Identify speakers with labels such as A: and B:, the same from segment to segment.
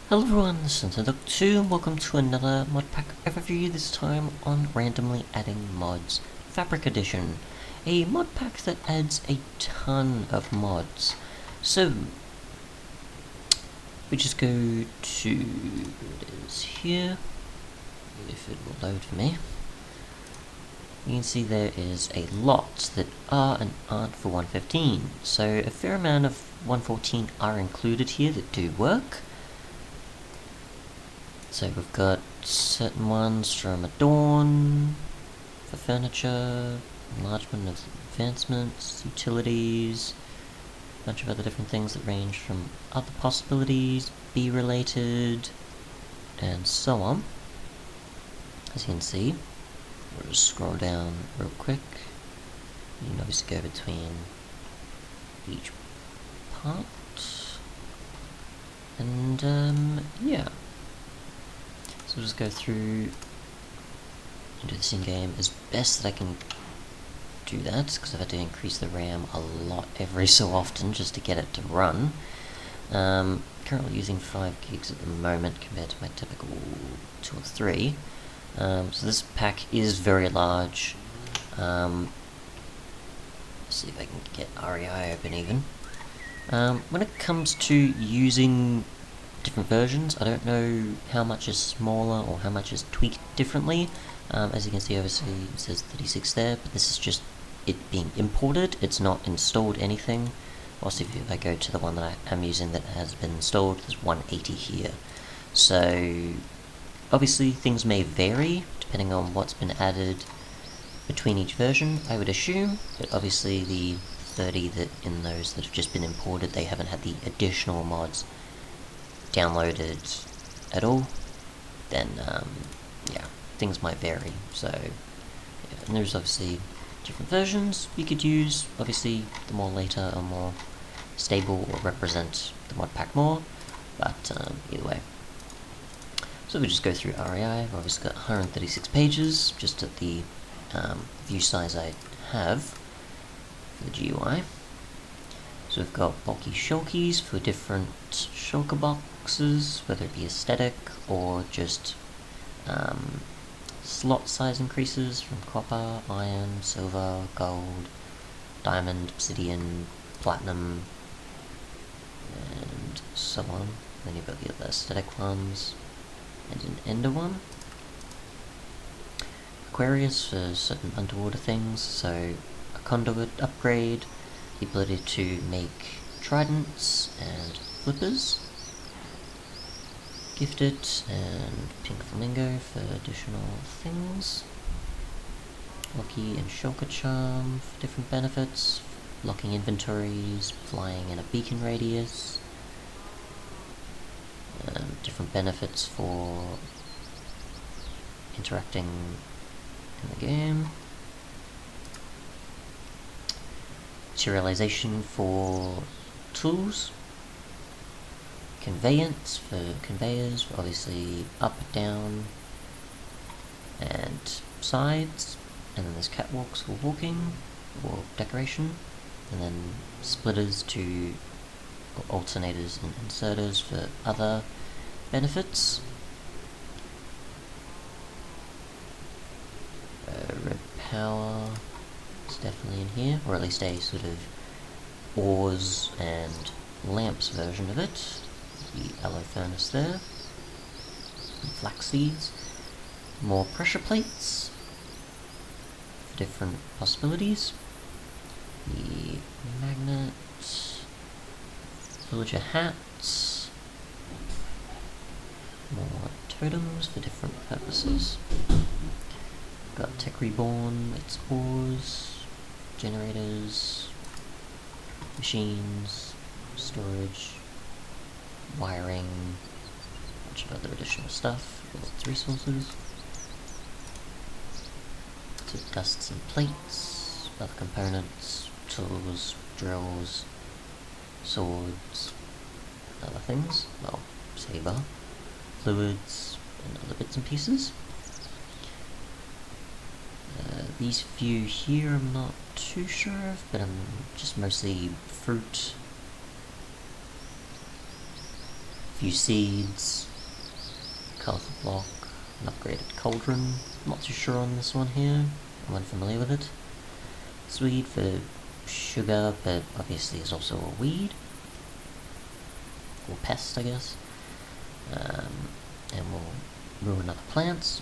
A: Hello everyone, this is Doctor2 and welcome to another Modpack overview, this time on randomly adding mods Fabric Edition, a mod pack that adds a ton of mods. So, we just go to, it is here, if it will load for me. You can see there is a lot that are and aren't for 115, so a fair amount of 114 are included here that do work. So we've got certain ones from Adorn, for furniture, enlargement of advancements, utilities, a bunch of other different things that range from other possibilities, be related, and so on. As you can see, we'll just scroll down real quick. You can obviously go between each part, and yeah. So we'll just go through and do this in-game as best that I can do that, because I've had to increase the RAM a lot every so often just to get it to run. Currently using 5 gigs at the moment compared to my typical 2 or 3. So this pack is very large. Let's see if I can get REI open even. When it comes to using different versions, I don't know how much is smaller or how much is tweaked differently. As you can see, obviously it says 36 there, but this is just it being imported. It's not installed anything. Also, if I go to the one that I am using that has been installed, there's 180 here. So obviously things may vary depending on what's been added between each version, I would assume, but obviously the 30 that in those that have just been imported, they haven't had the additional mods downloaded at all, then yeah, things might vary. So yeah, and there's obviously different versions you could use. Obviously the more later are more stable or represent the mod pack more, but either way. So we just go through REI. I've obviously got 136 pages just at the view size I have for the GUI. So we've got bulky shulkies for different shulker boxes, whether it be aesthetic or just slot size increases from copper, iron, silver, gold, diamond, obsidian, platinum, and so on. Then you've got the other aesthetic ones, and an ender one. Aquarius for certain underwater things, so a conduit upgrade, the ability to make tridents and flippers, gifted, and pink flamingo for additional things, lucky and shulker charm for different benefits, locking inventories, flying in a beacon radius, different benefits for interacting in the game, materialization for tools, conveyance for conveyors, obviously up, down, and sides, and then there's catwalks for walking or decoration, and then splitters to alternators and inserters for other benefits. Red power is definitely in here, or at least a sort of ores and lamps version of it. The aloe furnace there, and flax seeds, more pressure plates for different possibilities, the magnet, villager hats, more totems for different purposes. Got Tech Reborn, its ores, generators, machines, storage, wiring, a bunch of other additional stuff, its resources. So dusts and plates, other components, tools, drills, swords, other things, well, saber, fluids, and other bits and pieces. These few here I'm not too sure of, but I'm just mostly fruit, few seeds, colourful block, an upgraded cauldron. I'm not too sure on this one here, I'm unfamiliar with it. Swede for sugar, but obviously is also a weed. Or pest, I guess. And we'll ruin other plants.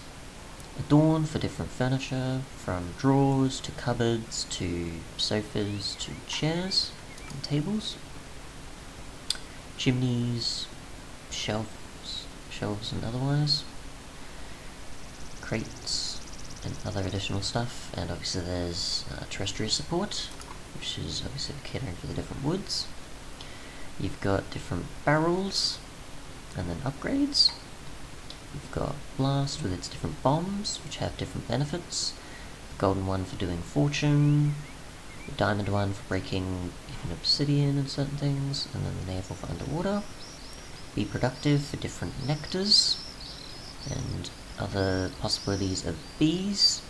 A: Adorn for different furniture, from drawers to cupboards to sofas to chairs and tables. Chimneys, shelves and otherwise. Crates and other additional stuff, and obviously there's terrestrial support, which is obviously catering for the different woods. You've got different barrels, and then upgrades. You've got Blast with its different bombs, which have different benefits. The golden one for doing fortune, the diamond one for breaking even obsidian and certain things, and then the naval for underwater. Be productive for different nectars, and other possibilities of bees,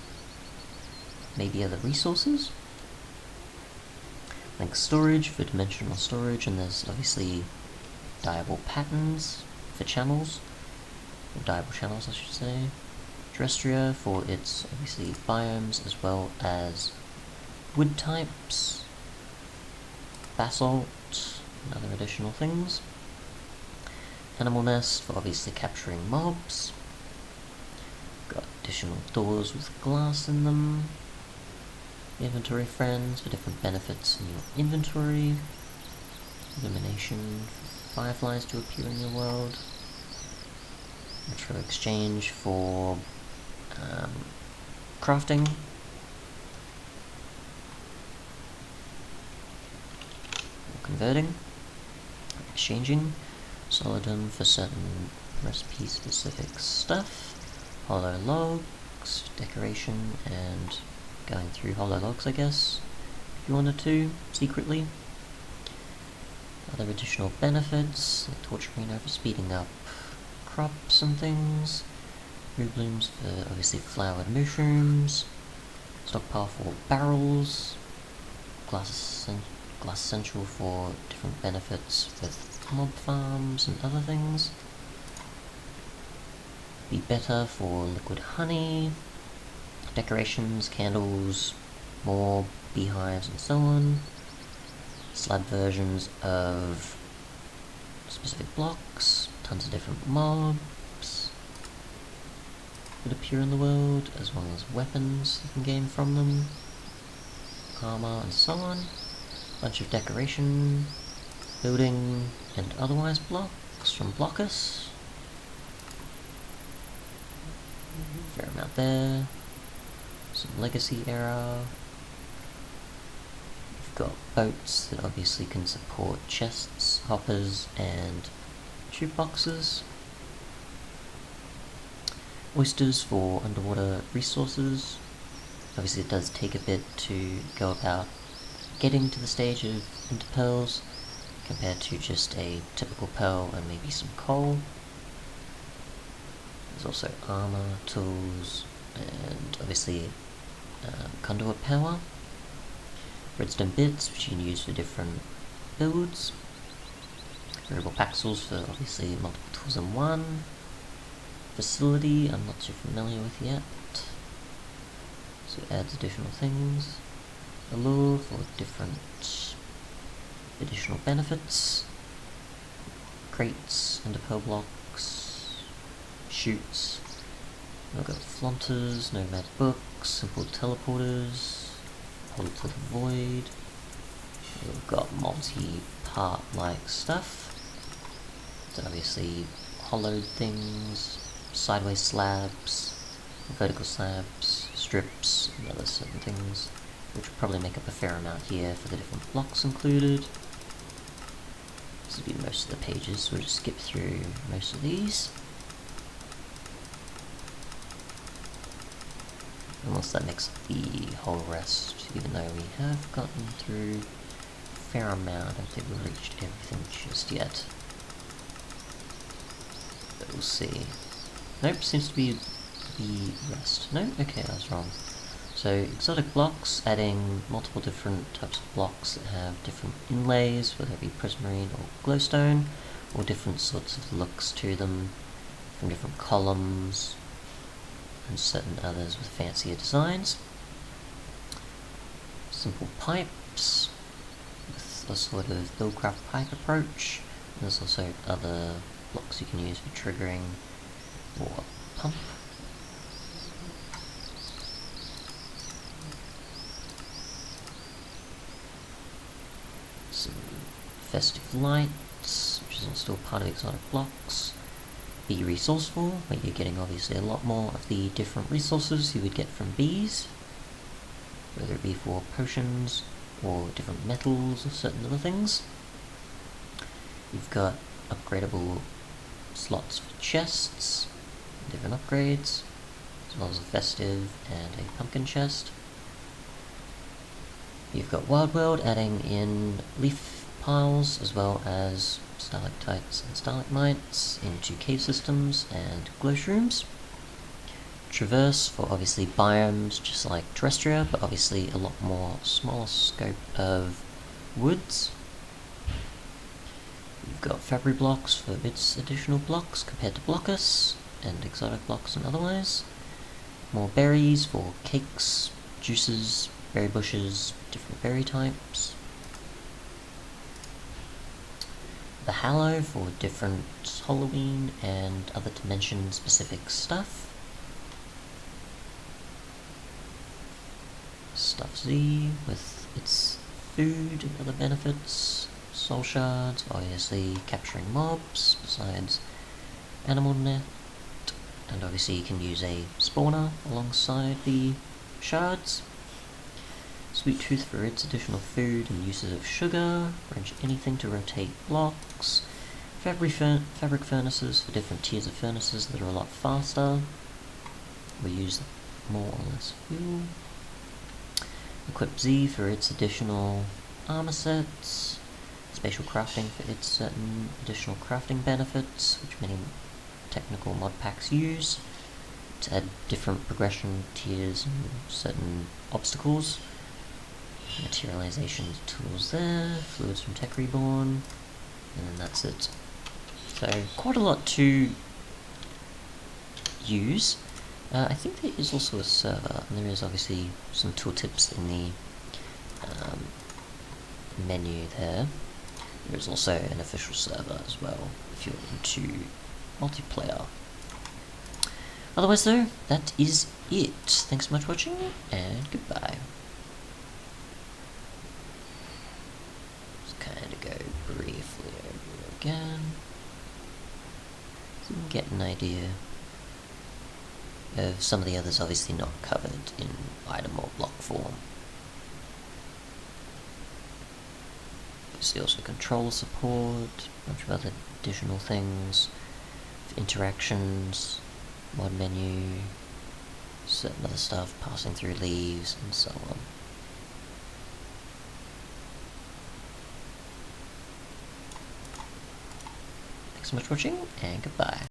A: maybe other resources. Link storage for dimensional storage, and there's obviously diable patterns for channels, or diable channels I should say. Terrestria for its obviously biomes as well as wood types, basalt, and other additional things. Animal nest for obviously capturing mobs. Got additional doors with glass in them. Inventory friends for different benefits in your inventory. Illumination for fireflies to appear in your world. Retro exchange for crafting. Or converting. Exchanging. Solidum for certain recipe specific stuff. Hollow logs, decoration, and going through hollow logs, I guess, if you wanted to, secretly. Other additional benefits, like torch arena for speeding up crops and things. Blue blooms for obviously flowered mushrooms. Stockpile for barrels. Glass essential for different benefits with mob farms and other things. Be better for liquid honey. Decorations, candles, more beehives and so on. Slab versions of specific blocks, tons of different mobs that appear in the world, as well as weapons you can gain from them, armor and so on. Bunch of decoration, building and otherwise blocks from Blockers. Fair amount there. Some legacy era. You've got boats that obviously can support chests, hoppers, and tube boxes. Oysters for underwater resources. Obviously it does take a bit to go about getting to the stage of interpearls compared to just a typical pearl and maybe some coal. There's also armor, tools, and obviously conduit power. Redstone bits, which you can use for different builds. Variable pixels for obviously multiple tools in one. Facility, I'm not too familiar with yet, so it adds additional things. Allure for different additional benefits. Crates, enderpearl blocks, chutes. We've got flaunters, nomad books, simple teleporters, portal to the void. We've got multi-part like stuff. So obviously hollowed things, sideways slabs, vertical slabs, strips, and other certain things, which will probably make up a fair amount here for the different blocks included. This will be most of the pages, so we'll just skip through most of these. Unless that makes the whole rest, even though we have gotten through a fair amount. I don't think we've reached everything just yet. But we'll see. Nope, seems to be the rest. No? Okay, I was wrong. So, exotic blocks, adding multiple different types of blocks that have different inlays, whether it be prismarine or glowstone, all different sorts of looks to them, from different columns, and certain others with fancier designs. Simple pipes, with a sort of Buildcraft pipe approach. There's also other blocks you can use for triggering, or a pump. Some festive lights, which is still part of exotic blocks. Be resourceful, where you're getting obviously a lot more of the different resources you would get from bees, whether it be for potions or different metals or certain other things. You've got upgradable slots for chests, different upgrades, as well as a festive and a pumpkin chest. You've got Wild World adding in leaf piles as well as stalactites and stalagmites into cave systems and glow shrooms. Traverse for obviously biomes just like Terrestria, but obviously a lot more smaller scope of woods. You've got Fabry blocks for its additional blocks compared to Blockus, and exotic blocks and otherwise. More berries for cakes, juices, berry bushes, different berry types. The Hallow for different Halloween and other dimension specific stuff. Stuff Z with its food and other benefits. Soul shards, obviously capturing mobs, besides animal net, and obviously you can use a spawner alongside the shards. Sweet Tooth for its additional food and uses of sugar, wrench anything to rotate blocks. Fabric furnaces for different tiers of furnaces that are a lot faster. We use more or less fuel. Equip Z for its additional armor sets. Spatial crafting for its certain additional crafting benefits, which many technical mod packs use, to add different progression tiers and certain obstacles. Materialization tools there, fluids from Tech Reborn, and then that's it. So quite a lot to use. I think there is also a server, and there is obviously some tooltips in the menu there. There is also an official server as well, if you're into multiplayer. Otherwise though, that is it. Thanks so much for watching, and goodbye. Just kind of go briefly over again, so you can get an idea of some of the others obviously not covered in item or block form. Obviously also control support, a bunch of other additional things, interactions, mod menu, certain other stuff, passing through leaves, and so on. Thanks so much for watching, and goodbye.